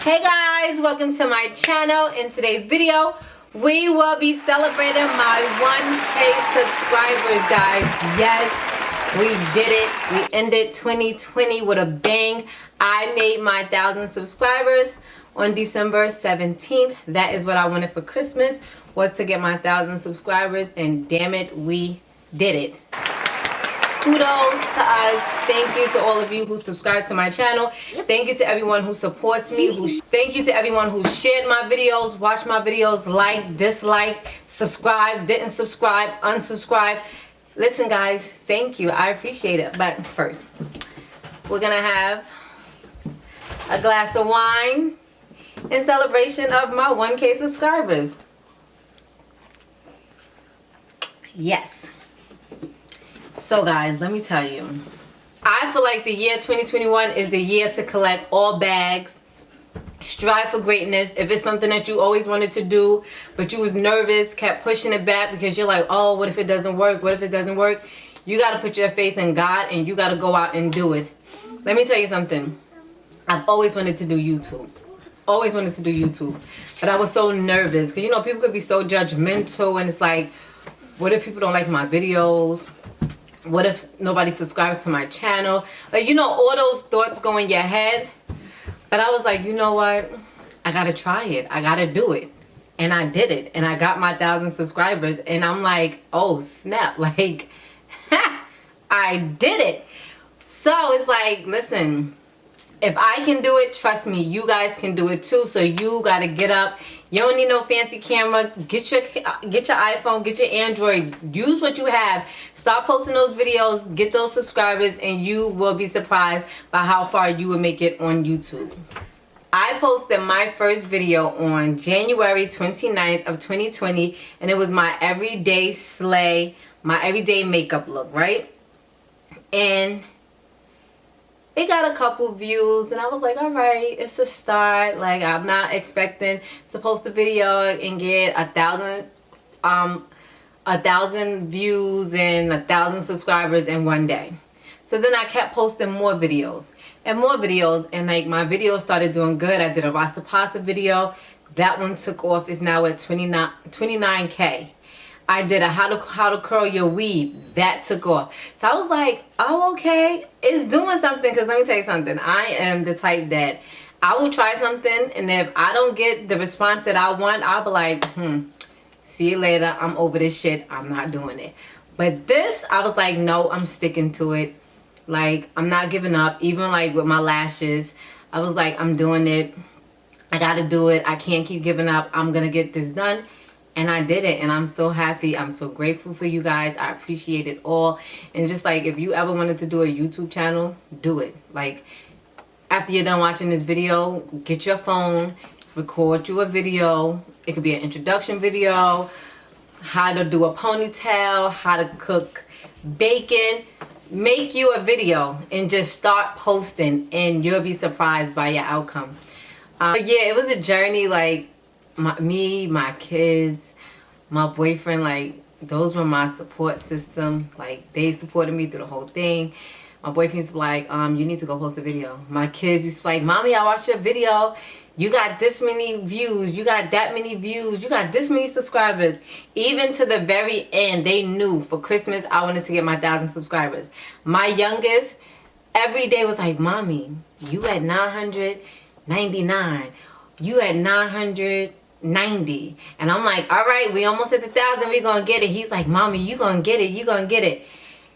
Hey guys, welcome to my channel. In today's video, we will be celebrating my 1K subscribers, guys. Yes, we did it. We ended 2020 with a bang. I made my 1,000 subscribers on December 17th. That is what I wanted for Christmas, was to get my 1,000 subscribers, and damn it, we did it. Kudos to us. Thank you to all of you who subscribe to my channel. Thank you to everyone who supports me. Thank you to everyone who shared my videos, watched my videos, liked, disliked, subscribed, didn't subscribe, unsubscribed. Listen guys, thank you. I appreciate it. But first, we're gonna have a glass of wine in celebration of my 1K subscribers. Yes. So guys, let me tell you, I feel like the year 2021 is the year to collect all bags, strive for greatness. If it's something that you always wanted to do, but you was nervous, kept pushing it back because you're like, oh, what if it doesn't work? What if it doesn't work? You got to put your faith in God and you got to go out and do it. Let me tell you something. I've always wanted to do YouTube. Always wanted to do YouTube. But I was so nervous because, you know, people could be so judgmental, and it's like, what if people don't like my videos? What if nobody subscribes to my channel? Like, you know, all those thoughts go in your head. But I was like, you know what? I gotta try it. I gotta do it. And I did it. And I got my 1,000 subscribers. And I'm like, oh snap. Like, I did it. So it's like, listen, if I can do it, trust me, you guys can do it too. So you gotta get up. You don't need no fancy camera. Get your iPhone, get your Android. Use what you have. Start posting those videos, get those subscribers, and you will be surprised by how far you will make it on YouTube. I posted my first video on January 29th of 2020, and it was my everyday slay, my everyday makeup look, right? And it got a couple views, and I was like, all right, it's a start. Like, I'm not expecting to post a video and get 1,000 views and 1,000 subscribers in one day. So then I kept posting more videos and more videos, and like my videos started doing good. I did a Rasta pasta video. That one took off. It's now at 29K. I did a how to curl your weave. That took off. So I was like, oh, okay, it's doing something. Because let me tell you something. I am the type that I will try something, and if I don't get the response that I want, I'll be like, see you later. I'm over this shit. I'm not doing it. But this, I was like, no, I'm sticking to it. Like, I'm not giving up. Even like with my lashes, I was like, I'm doing it. I got to do it. I can't keep giving up. I'm going to get this done. And I did it, and I'm so happy. I'm so grateful for you guys. I appreciate it all. And just like, if you ever wanted to do a YouTube channel, do it. Like, after you're done watching this video, get your phone, record you a video. It could be an introduction video, how to do a ponytail, how to cook bacon. Make you a video and just start posting, and you'll be surprised by your outcome. Yeah, it was a journey. Like, my kids, my boyfriend, like, those were my support system. Like, they supported me through the whole thing. My boyfriend's like, you need to go post a video. My kids used to like, mommy, I watched your video. You got this many views. You got that many views. You got this many subscribers. Even to the very end, they knew for Christmas I wanted to get my 1,000 subscribers. My youngest, every day was like, mommy, you at 999. You at 990. And I'm like, all right, we almost at 1,000. We gonna get it. He's like, mommy, you gonna get it. You gonna get it.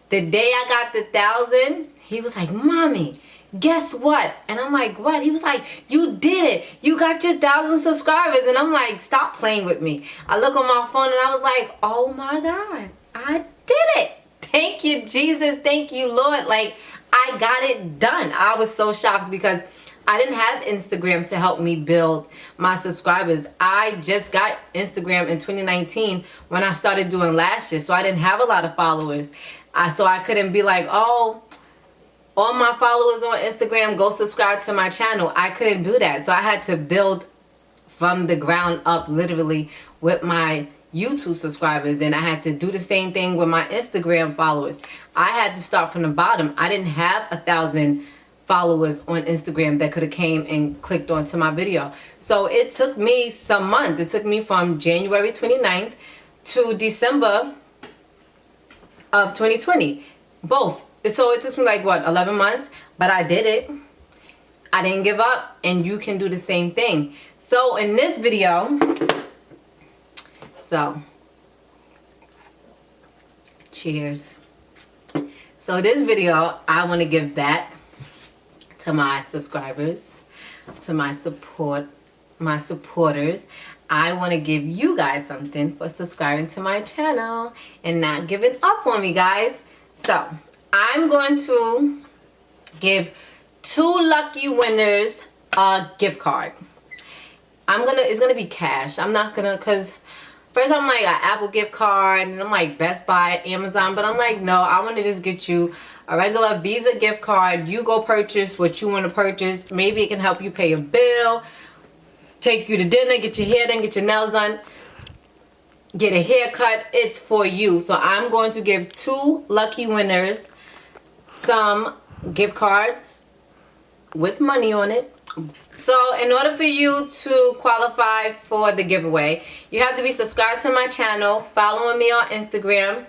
The day I got the 1,000, he was like, mommy, guess what? And I'm like, what? He was like, you did it. You got your 1,000 subscribers. And I'm like, stop playing with me. I look on my phone and I was like, oh my God, I did it. Thank you, Jesus. Thank you, Lord. Like, I got it done. I was so shocked because I didn't have Instagram to help me build my subscribers. I just got Instagram in 2019 when I started doing lashes. So I didn't have a lot of followers. So I couldn't be like, oh, all my followers on Instagram, go subscribe to my channel. I couldn't do that. So I had to build from the ground up, literally, with my YouTube subscribers. And I had to do the same thing with my Instagram followers. I had to start from the bottom. I didn't have 1,000 followers on Instagram that could have came and clicked onto my video. So it took me some months. It took me from January 29th to December of 2020. Both. So it took me like, what, 11 months? But I did it. I didn't give up, and you can do the same thing. So in this video, cheers. So this video, I want to give back to my subscribers, to my supporters. I want to give you guys something for subscribing to my channel and not giving up on me, guys. So I'm going to give 2 lucky winners a gift card. It's gonna be cash. I'm not gonna, cause first I'm like an Apple gift card, and I'm like Best Buy, Amazon, but I'm like, no, I want to just get you a regular Visa gift card. You go purchase what you want to purchase. Maybe it can help you pay a bill, take you to dinner, get your hair done, get your nails done, get a haircut. It's for you. So I'm going to give 2 lucky winners some gift cards with money on it. So in order for you to qualify for the giveaway, you have to be subscribed to my channel, following me on Instagram.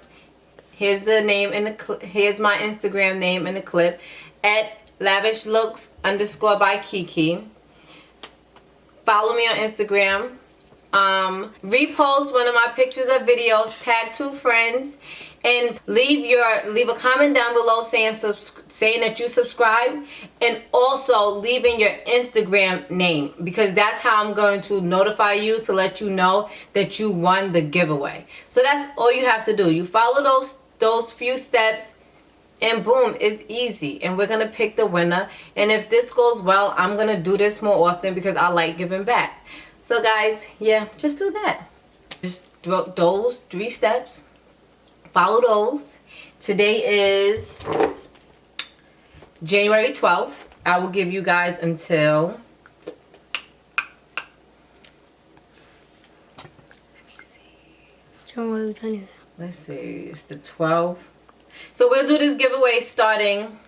Here's the name in the here's my Instagram name in the clip, at @lavishlooks_by_Kiki. Follow me on Instagram. Repost one of my pictures or videos, tag 2 friends, and leave a comment down below saying that you subscribe, and also leaving your Instagram name, because that's how I'm going to notify you to let you know that you won the giveaway. So that's all you have to do. You follow those few steps, and boom, it's easy. And we're gonna pick the winner. And if this goes well, I'm gonna do this more often because I like giving back. So guys, yeah, just do that. Just do those 3 steps. Follow those. Today is January 12th. I will give you guys until, let's see, it's the 12th. So we'll do this giveaway starting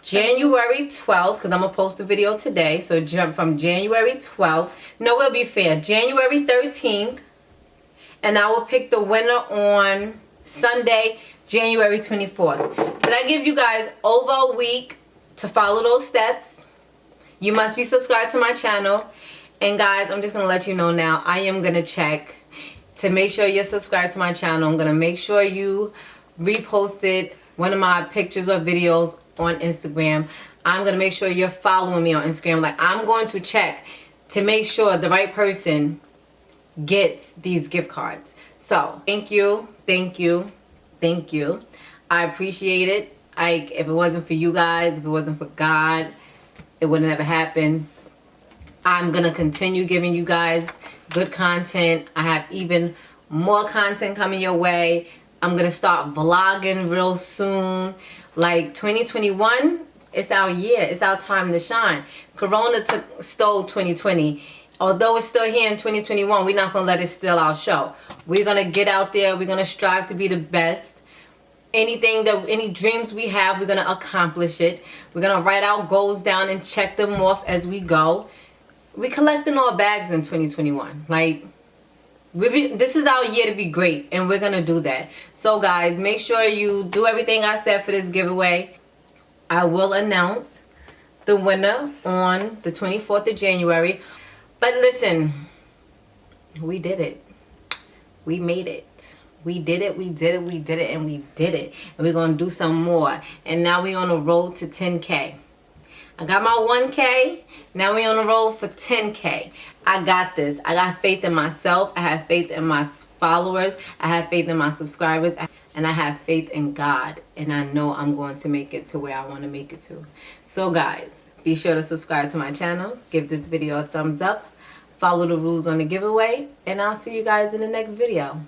January 12th, because I'm going to post a video today. So jump from January 12th. No, we'll be fair. January 13th. And I will pick the winner on Sunday, January 24th. So that gives you guys over a week to follow those steps. You must be subscribed to my channel. And guys, I'm just going to let you know now, I am going to check to make sure you're subscribed to my channel. I'm going to make sure you reposted one of my pictures or videos on Instagram. I'm going to make sure you're following me on Instagram. Like, I'm going to check to make sure the right person gets these gift cards. So thank you, thank you, thank you. I appreciate it. If it wasn't for you guys, if it wasn't for God, it would never happen. I'm gonna continue giving you guys good content. I have even more content coming your way. I'm gonna start vlogging real soon. Like 2021, it's our year. It's our time to shine. Corona stole 2020. Although it's still here in 2021, we're not going to let it steal our show. We're going to get out there. We're going to strive to be the best. Any dreams we have, we're going to accomplish it. We're going to write our goals down and check them off as we go. We're collecting our bags in 2021. Like, this is our year to be great, and we're going to do that. So, guys, make sure you do everything I said for this giveaway. I will announce the winner on the 24th of January. But listen, we did it. We made it. We did it, we did it, we did it, and we did it. And we're going to do some more. And now we're on the road to 10K. I got my 1K. Now we're on the road for 10K. I got this. I got faith in myself. I have faith in my followers. I have faith in my subscribers. And I have faith in God. And I know I'm going to make it to where I want to make it to. So guys, be sure to subscribe to my channel. Give this video a thumbs up. Follow the rules on the giveaway. And I'll see you guys in the next video.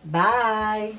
Bye.